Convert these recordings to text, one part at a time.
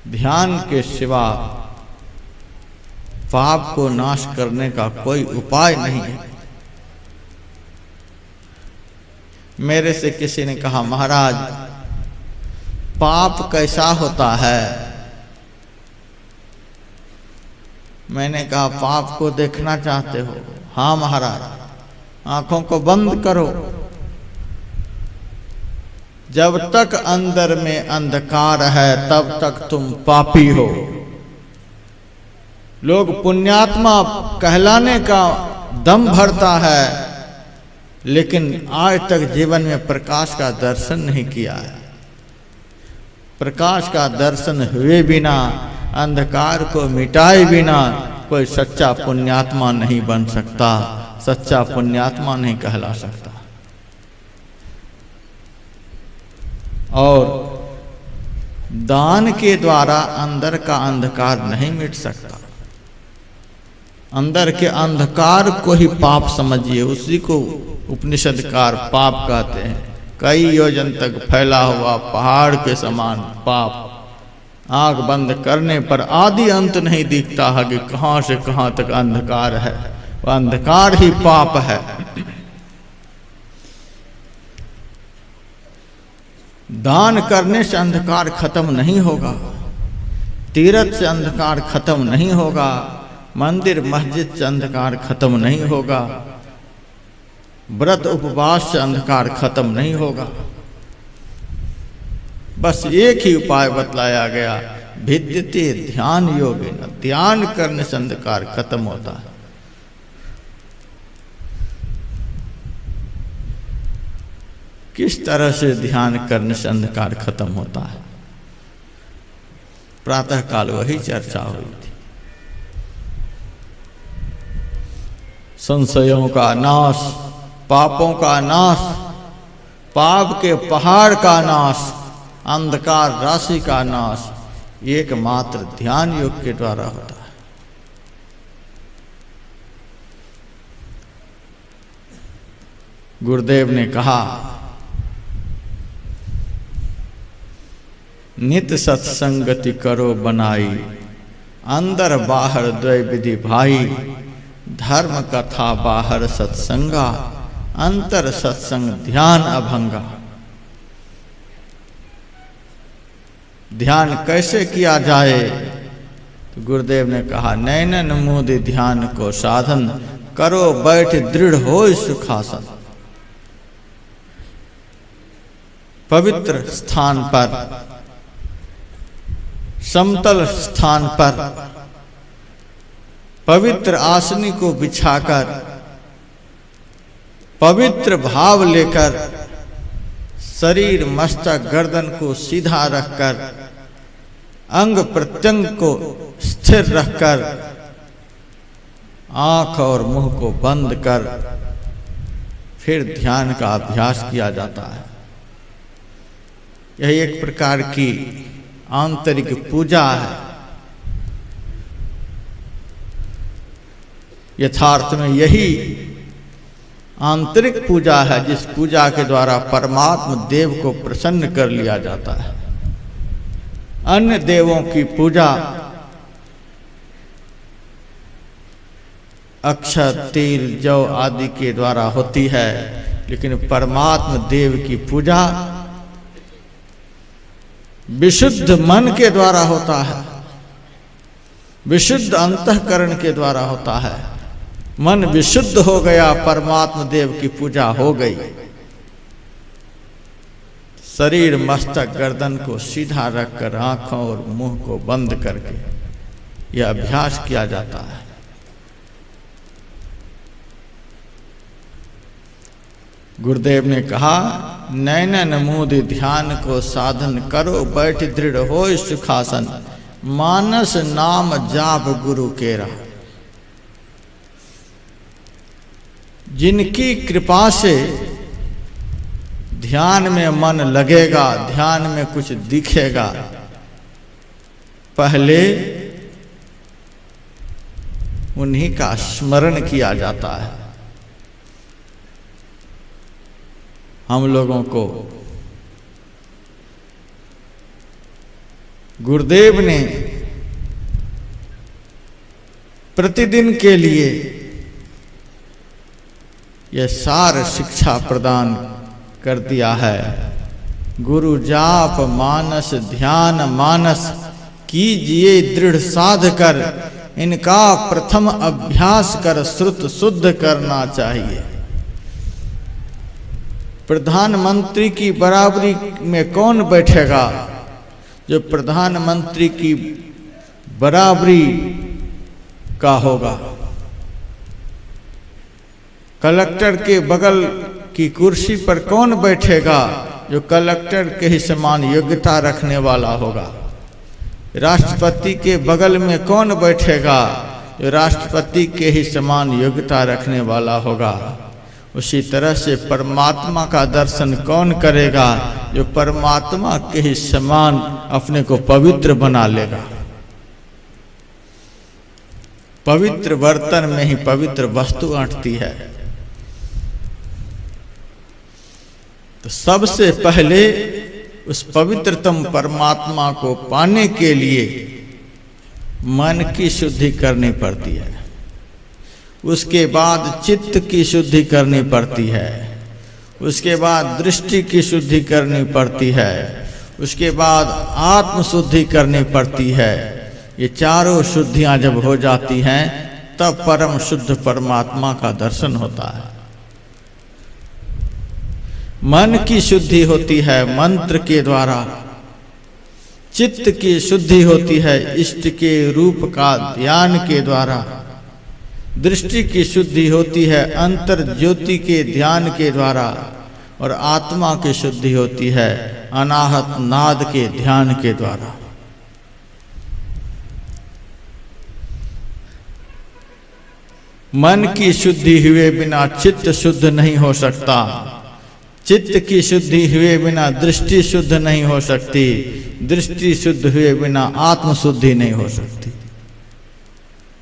ध्यान के सिवा पाप को नाश करने का कोई उपाय नहीं है। मेरे से किसी ने कहा, महाराज पाप कैसा होता है? मैंने कहा, पाप को देखना चाहते हो? हाँ महाराज, आंखों को बंद करो। जब तक अंदर में अंधकार है तब तक तुम पापी हो। लोग पुण्यात्मा कहलाने का दम भरता है, लेकिन आज तक जीवन में प्रकाश का दर्शन नहीं किया है। प्रकाश का दर्शन हुए बिना, अंधकार को मिटाए बिना कोई सच्चा पुण्यात्मा नहीं बन सकता, सच्चा पुण्यात्मा नहीं कहला सकता। और दान के द्वारा अंदर का अंधकार नहीं मिट सकता। अंदर के अंधकार को ही पाप समझिए, उसी को उपनिषदकार पाप कहते हैं। कई योजन तक फैला हुआ पहाड़ के समान पाप, आंख बंद करने पर आदि अंत नहीं दिखता है कि कहां से कहां तक अंधकार है। वह अंधकार ही पाप है। दान करने से अंधकार खत्म नहीं होगा, तीर्थ से अंधकार खत्म नहीं होगा, मंदिर मस्जिद से अंधकार खत्म नहीं होगा, व्रत उपवास से अंधकार खत्म नहीं होगा। बस एक ही उपाय बतलाया गया, भिद्यते ध्यान योगेन। ध्यान करने से अंधकार खत्म होता है। किस तरह से ध्यान करने से अंधकार खत्म होता है? प्रातः काल वही चर्चा हुई थी। संशयों का नाश, पापों का नाश, पाप के पहाड़ का नाश, अंधकार राशि का नाश एकमात्र ध्यान योग के द्वारा होता है। गुरुदेव ने कहा, नित सत्संगति करो बनाई, अंदर बाहर द्वय विधि भाई, धर्म कथा बाहर सत्संगा, अंतर सत्संग ध्यान अभंगा। ध्यान कैसे किया जाए? तो गुरुदेव ने कहा, नैनन मूदि ध्यान को साधन, करो बैठ दृढ़ होय सुखासन। पवित्र स्थान पर, समतल स्थान पर पवित्र आसनी को बिछाकर, पवित्र भाव लेकर, शरीर मस्तक गर्दन को सीधा रखकर, अंग प्रत्यंग को स्थिर रखकर, आंख और मुंह को बंद कर फिर ध्यान का अभ्यास किया जाता है। यह एक प्रकार की आंतरिक पूजा है। यथार्थ में यही आंतरिक पूजा है, जिस पूजा के द्वारा परमात्मा देव को प्रसन्न कर लिया जाता है। अन्य देवों की पूजा अक्षत, तिल, जौ आदि के द्वारा होती है, लेकिन परमात्मा देव की पूजा विशुद्ध मन के द्वारा होता है, विशुद्ध अंतःकरण के द्वारा होता है। मन विशुद्ध हो गया, परमात्मा देव की पूजा हो गई। शरीर मस्तक गर्दन को सीधा रखकर, आंखों और मुंह को बंद करके यह अभ्यास किया जाता है। गुरुदेव ने कहा, नैनन मूदि ध्यान को साधन, करो बैठ दृढ़ होय सुखासन, मानस नाम जाप गुरु केरा। जिनकी कृपा से ध्यान में मन लगेगा, ध्यान में कुछ दिखेगा, पहले उन्हीं का स्मरण किया जाता है। हम लोगों को गुरुदेव ने प्रतिदिन के लिए यह सार शिक्षा प्रदान कर दिया है। गुरु जाप मानस ध्यान मानस कीजिए दृढ़ साध कर, इनका प्रथम अभ्यास कर श्रुत शुद्ध करना चाहिए। प्रधानमंत्री की बराबरी में कौन बैठेगा? जो प्रधानमंत्री की बराबरी का होगा। कलेक्टर के बगल की कुर्सी पर कौन बैठेगा? जो कलेक्टर के ही समान योग्यता रखने वाला होगा। राष्ट्रपति के बगल में कौन बैठेगा? जो राष्ट्रपति के ही समान योग्यता रखने वाला होगा। उसी तरह से परमात्मा का दर्शन कौन करेगा? जो परमात्मा के ही समान अपने को पवित्र बना लेगा। पवित्र बर्तन में ही पवित्र वस्तु अटती है। तो सबसे पहले उस पवित्रतम परमात्मा को पाने के लिए मन की शुद्धि करनी पड़ती है। उसके बाद चित्त की शुद्धि करनी पड़ती है। उसके बाद दृष्टि की शुद्धि करनी पड़ती है। उसके बाद आत्म शुद्धि करनी पड़ती है। ये चारों शुद्धियां जब हो जाती हैं तब परम शुद्ध परमात्मा का दर्शन होता है। मन की शुद्धि होती है मंत्र के द्वारा। चित्त की शुद्धि होती है इष्ट के रूप का ध्यान के द्वारा। दृष्टि की शुद्धि होती है अंतर ज्योति के ध्यान के द्वारा। और आत्मा की शुद्धि होती है अनाहत नाद के ध्यान के द्वारा। मन की शुद्धि हुए बिना चित्त शुद्ध नहीं हो सकता। चित्त की शुद्धि हुए बिना दृष्टि शुद्ध नहीं हो सकती। दृष्टि शुद्ध हुए बिना आत्म शुद्धि नहीं हो सकती।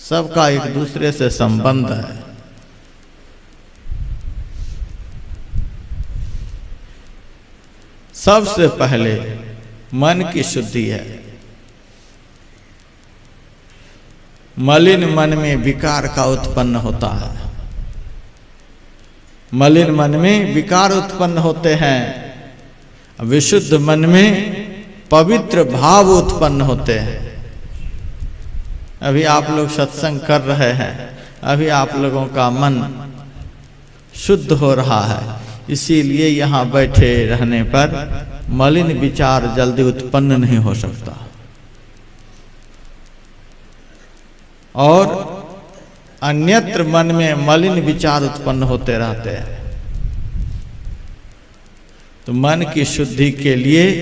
सबका एक दूसरे से संबंध है। सबसे पहले मन की शुद्धि है। मलिन मन में विकार का उत्पन्न होता है। मलिन मन में विकार उत्पन्न होते हैं। विशुद्ध मन में पवित्र भाव उत्पन्न होते हैं। अभी आप लोग सत्संग कर रहे हैं, अभी आप लोगों का मन शुद्ध हो रहा है। इसीलिए यहाँ बैठे रहने पर मलिन विचार जल्दी उत्पन्न नहीं हो सकता। और अन्यत्र मन में मलिन विचार उत्पन्न होते रहते हैं। तो मन की शुद्धि के लिए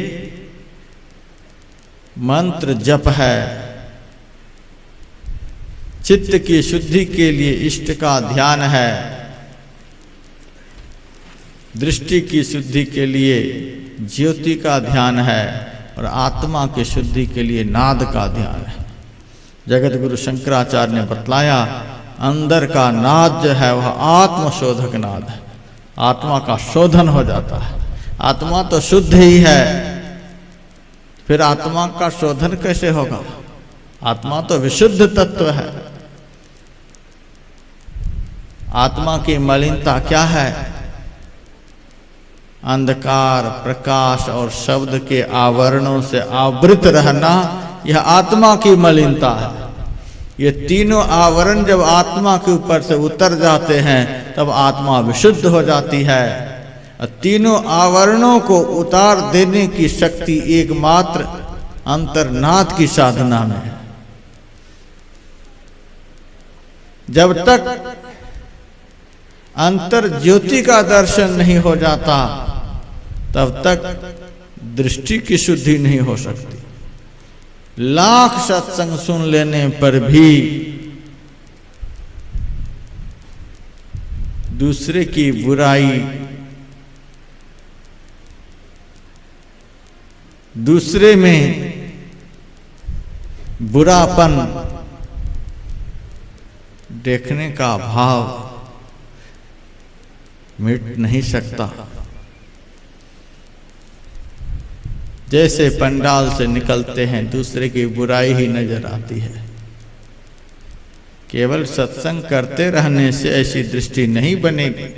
मंत्र जप है। चित्त की शुद्धि के लिए इष्ट का ध्यान है। दृष्टि की शुद्धि के लिए ज्योति का ध्यान है। और आत्मा की शुद्धि के लिए नाद का ध्यान है। जगत गुरु शंकराचार्य ने बतलाया, अंदर का नाद जो है वह आत्मशोधक नाद है। आत्मा का शोधन हो जाता है। आत्मा तो शुद्ध ही है, फिर आत्मा का शोधन कैसे होगा? आत्मा तो विशुद्ध तत्व है। आत्मा की मलिनता क्या है? अंधकार, प्रकाश और शब्द के आवरणों से आवृत रहना, यह आत्मा की मलिनता है। ये तीनों आवरण जब आत्मा के ऊपर से उतर जाते हैं तब आत्मा विशुद्ध हो जाती है। तीनों आवरणों को उतार देने की शक्ति एकमात्र अंतर्नाद की साधना में है। जब तक अंतर ज्योति का दर्शन नहीं हो जाता तब तक दृष्टि की शुद्धि नहीं हो सकती। लाख सत्संग सुन लेने पर भी दूसरे की बुराई, दूसरे में बुरापन देखने का भाव मिट नहीं सकता। जैसे पंडाल से निकलते हैं दूसरे की बुराई ही नजर आती है। केवल सत्संग करते रहने से ऐसी दृष्टि नहीं बनेगी,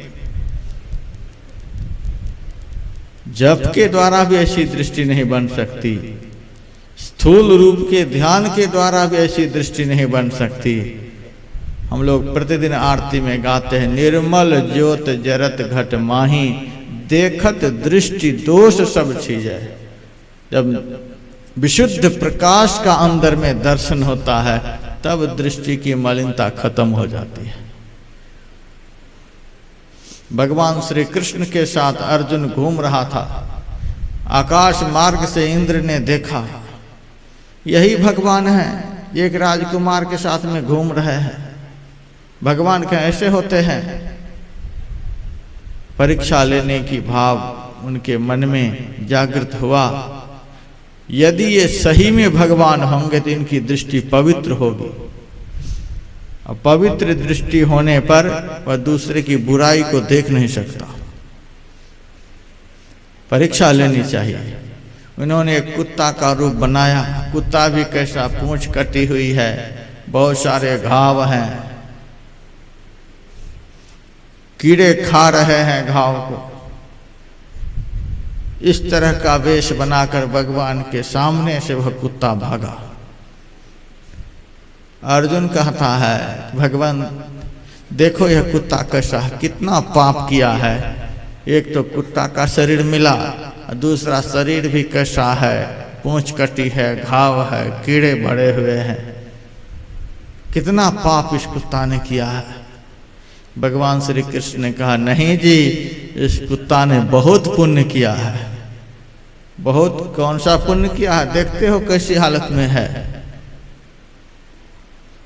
जप के द्वारा भी ऐसी दृष्टि नहीं बन सकती, स्थूल रूप के ध्यान के द्वारा भी ऐसी दृष्टि नहीं बन सकती। हम लोग प्रतिदिन आरती में गाते हैं, निर्मल ज्योत जरत घट माही, देखत दृष्टि दोष सब छीजै। जब विशुद्ध प्रकाश का अंदर में दर्शन होता है तब दृष्टि की मलिनता खत्म हो जाती है। भगवान श्री कृष्ण के साथ अर्जुन घूम रहा था, आकाश मार्ग से इंद्र ने देखा यही भगवान है, एक राजकुमार के साथ में घूम रहे हैं। भगवान क्या ऐसे होते हैं? परीक्षा लेने की भाव उनके मन में जागृत हुआ। यदि ये सही में भगवान होंगे तो इनकी दृष्टि पवित्र होगी, और पवित्र दृष्टि होने पर वह दूसरे की बुराई को देख नहीं सकता। परीक्षा लेनी चाहिए। उन्होंने एक कुत्ता का रूप बनाया, कुत्ता भी कैसा, पूंछ कटी हुई है, बहुत सारे घाव हैं, कीड़े खा रहे हैं घाव को। इस तरह का वेश बनाकर भगवान के सामने से वह कुत्ता भागा। अर्जुन कहता है, भगवान देखो यह कुत्ता कैसा है, कितना पाप किया है। एक तो कुत्ता का शरीर मिला, दूसरा शरीर भी कैसा है, पूंछ कटी है, घाव है, कीड़े भरे हुए हैं, कितना पाप इस कुत्ता ने किया है। भगवान श्री कृष्ण ने कहा, नहीं जी, इस कुत्ता ने बहुत पुण्य किया है। बहुत? कौन सा पुण्य किया है? देखते हो कैसी हालत में है।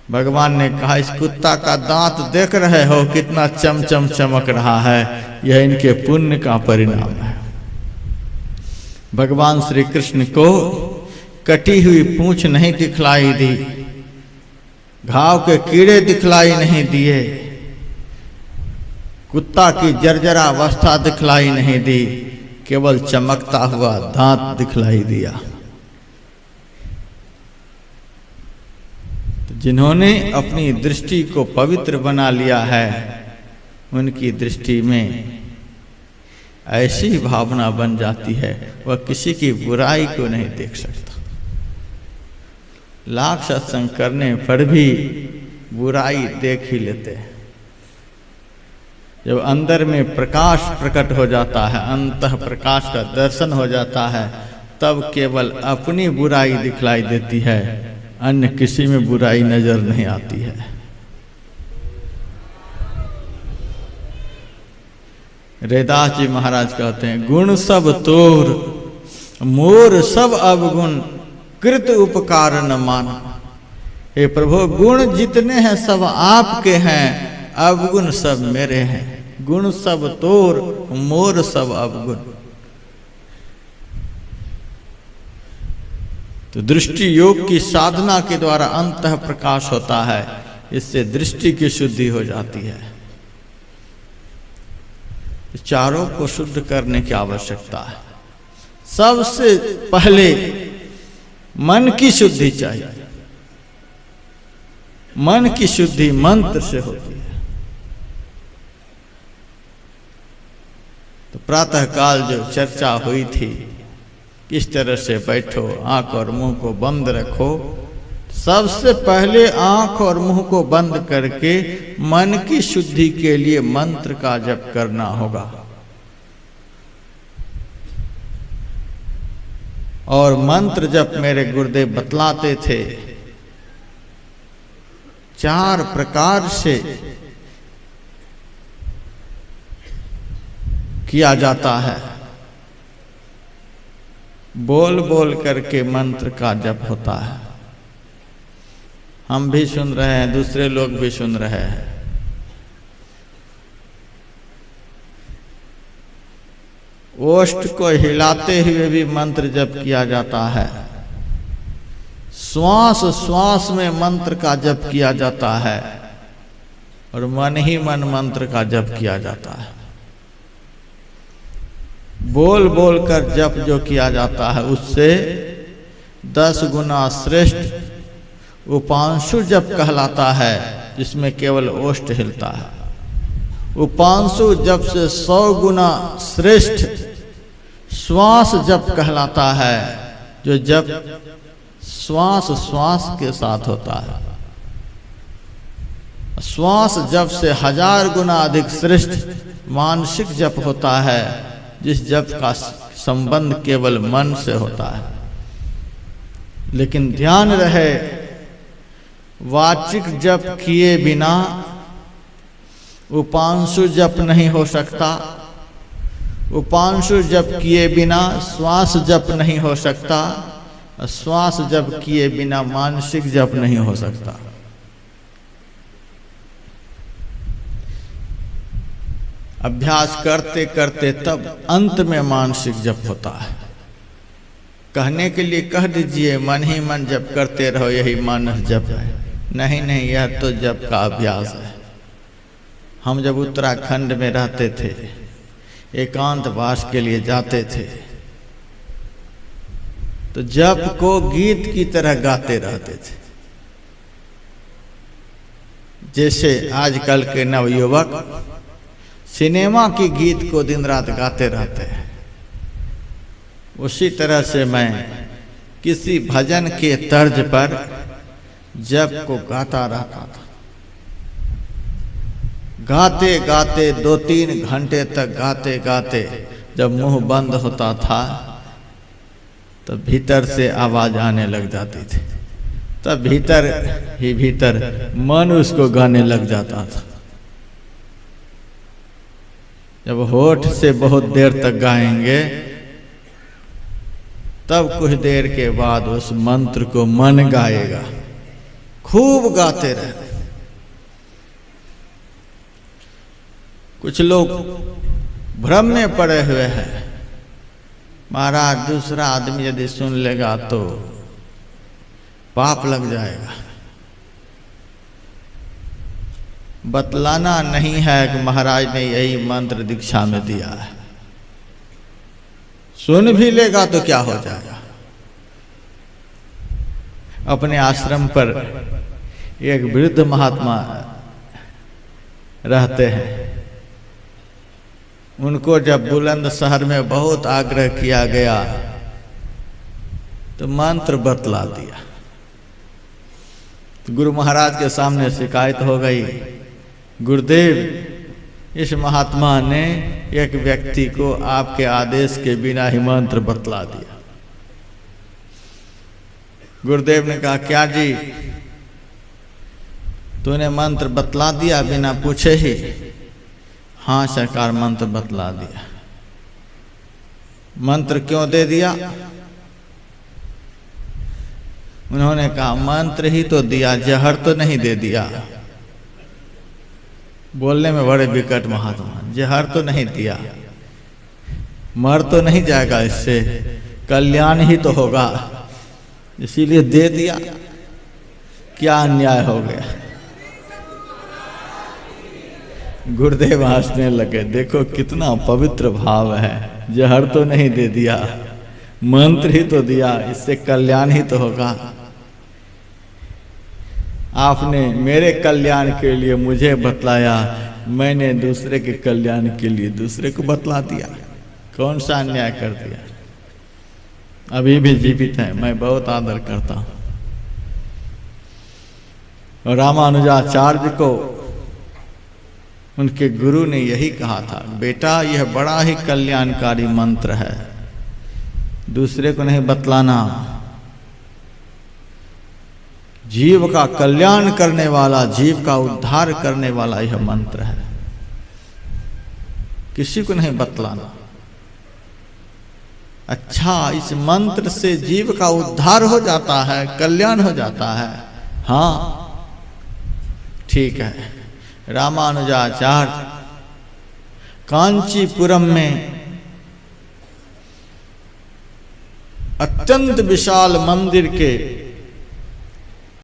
भगवान ने कहा, इस कुत्ता का दांत देख रहे हो कितना चमचम चमक रहा है, यह इनके पुण्य का परिणाम है। भगवान श्री कृष्ण को कटी हुई पूंछ नहीं दिखलाई दी, घाव के कीड़े दिखलाई नहीं दिए, कुत्ता की जर्जरा अवस्था दिखलाई नहीं दी, केवल चमकता हुआ दांत दिखलाई दिया। तो जिन्होंने अपनी दृष्टि को पवित्र बना लिया है, उनकी दृष्टि में ऐसी भावना बन जाती है, वह किसी की बुराई को नहीं देख सकता। लाख सत्संग करने पर भी बुराई देख ही लेते हैं। जब अंदर में प्रकाश प्रकट हो जाता है, अंतः प्रकाश का दर्शन हो जाता है, तब केवल अपनी बुराई दिखलाई देती है, अन्य किसी में बुराई नजर नहीं आती है। रैदास जी महाराज कहते हैं, गुण सब तोर मोर सब अवगुण, कृत उपकार न माना। हे प्रभु, गुण जितने हैं सब आपके हैं, अवगुण सब मेरे हैं। गुण सब तोर मोर सब अवगुण। तो दृष्टि योग की साधना के द्वारा अंतः प्रकाश होता है, इससे दृष्टि की शुद्धि हो जाती है। चारों को शुद्ध करने की आवश्यकता है। सबसे पहले मन की शुद्धि चाहिए। मन की शुद्धि मंत्र से होती है। तो प्रातः काल जो चर्चा हुई थी, किस तरह से बैठो, आंख और मुंह को बंद रखो, सबसे पहले आंख और मुंह को बंद करके मन की शुद्धि के लिए मंत्र का जप करना होगा। और मंत्र जप मेरे गुरुदेव बतलाते थे, 4 प्रकार से किया जाता है। बोल बोल करके मंत्र का जप होता है। हम भी सुन रहे हैं, दूसरे लोग भी सुन रहे हैं। ओष्ठ को हिलाते हुए भी मंत्र जप किया जाता है। श्वास श्वास में मंत्र का जप किया जाता है, और मन ही मन मंत्र का जप किया जाता है। बोल बोल कर जप जो किया जाता है उससे 10 गुना श्रेष्ठ उपांशु जप कहलाता है, जिसमें केवल ओष्ठ हिलता है। उपांशु जप से 100 गुना श्रेष्ठ श्वास जप कहलाता है, जो जप श्वास श्वास के साथ होता है। श्वास जप से 1000 गुना अधिक श्रेष्ठ मानसिक जप होता है, जिस जप का संबंध केवल मन से होता है। लेकिन ध्यान रहे, वाचिक जप किए बिना उपांशु जप नहीं हो सकता, उपांशु जप किए बिना श्वास जप नहीं हो सकता, श्वास जप किए बिना मानसिक जप नहीं हो सकता। अभ्यास करते करते तब अंत में मानसिक जप होता है। कहने के लिए कह दीजिए मन ही मन जप करते रहो, यही मानस जप है। नहीं नहीं, यह तो जप का अभ्यास है। हम जब उत्तराखंड में रहते थे, एकांतवास के लिए जाते थे, तो जप को गीत की तरह गाते रहते थे। जैसे आजकल के नवयुवक सिनेमा के गीत को दिन रात गाते रहते हैं, उसी तरह से मैं किसी भजन के तर्ज पर जप को गाता रहता था। गाते गाते 2-3 घंटे तक गाते गाते जब मुंह बंद होता था, तब भीतर से आवाज आने लग जाती थी। तब भीतर ही भीतर मन उसको गाने लग जाता था। जब होठ से बहुत देर तक गाएंगे, तब कुछ देर के बाद उस मंत्र को मन गाएगा। खूब गाते रहे। कुछ लोग भ्रम में पड़े हुए हैं, महाराज दूसरा आदमी यदि सुन लेगा तो पाप लग जाएगा। बतलाना नहीं है कि महाराज ने यही मंत्र दीक्षा में दिया है। सुन भी लेगा तो क्या हो जाएगा। अपने आश्रम पर एक वृद्ध महात्मा रहते हैं। उनको जब बुलंदशहर में बहुत आग्रह किया गया तो मंत्र बतला दिया। तो गुरु महाराज के सामने शिकायत हो गई, गुरुदेव, इस महात्मा ने एक व्यक्ति को आपके आदेश के बिना ही मंत्र बतला दिया। गुरुदेव ने कहा, क्या जी, तूने मंत्र बतला दिया बिना पूछे ही? हाँ सरकार, मंत्र बतला दिया। मंत्र क्यों दे दिया? उन्होंने कहा, मंत्र ही तो दिया, जहर तो नहीं दे दिया। बोलने में बड़े विकट महात्मा, जहर तो नहीं दिया, मर तो नहीं जाएगा, इससे कल्याण ही तो होगा, इसीलिए दे दिया। क्या अन्याय हो गया। गुरुदेव हंसने लगे, देखो कितना पवित्र भाव है। जहर तो नहीं दे दिया, मंत्र ही तो दिया, इससे कल्याण ही तो होगा। आपने मेरे कल्याण के लिए मुझे बतलाया, मैंने दूसरे के कल्याण के लिए दूसरे को बतला दिया। कौन सा अन्याय कर दिया। अभी भी जीवित है, मैं बहुत आदर करता हूं। रामानुजाचार्य को उनके गुरु ने यही कहा था, बेटा यह बड़ा ही कल्याणकारी मंत्र है, दूसरे को नहीं बतलाना। जीव का कल्याण करने वाला, जीव का उद्धार करने वाला यह मंत्र है, किसी को नहीं बतलाना। अच्छा, इस मंत्र से जीव का उद्धार हो जाता है, कल्याण हो जाता है। हाँ ठीक है। रामानुजाचार्य कांचीपुरम में अत्यंत विशाल मंदिर के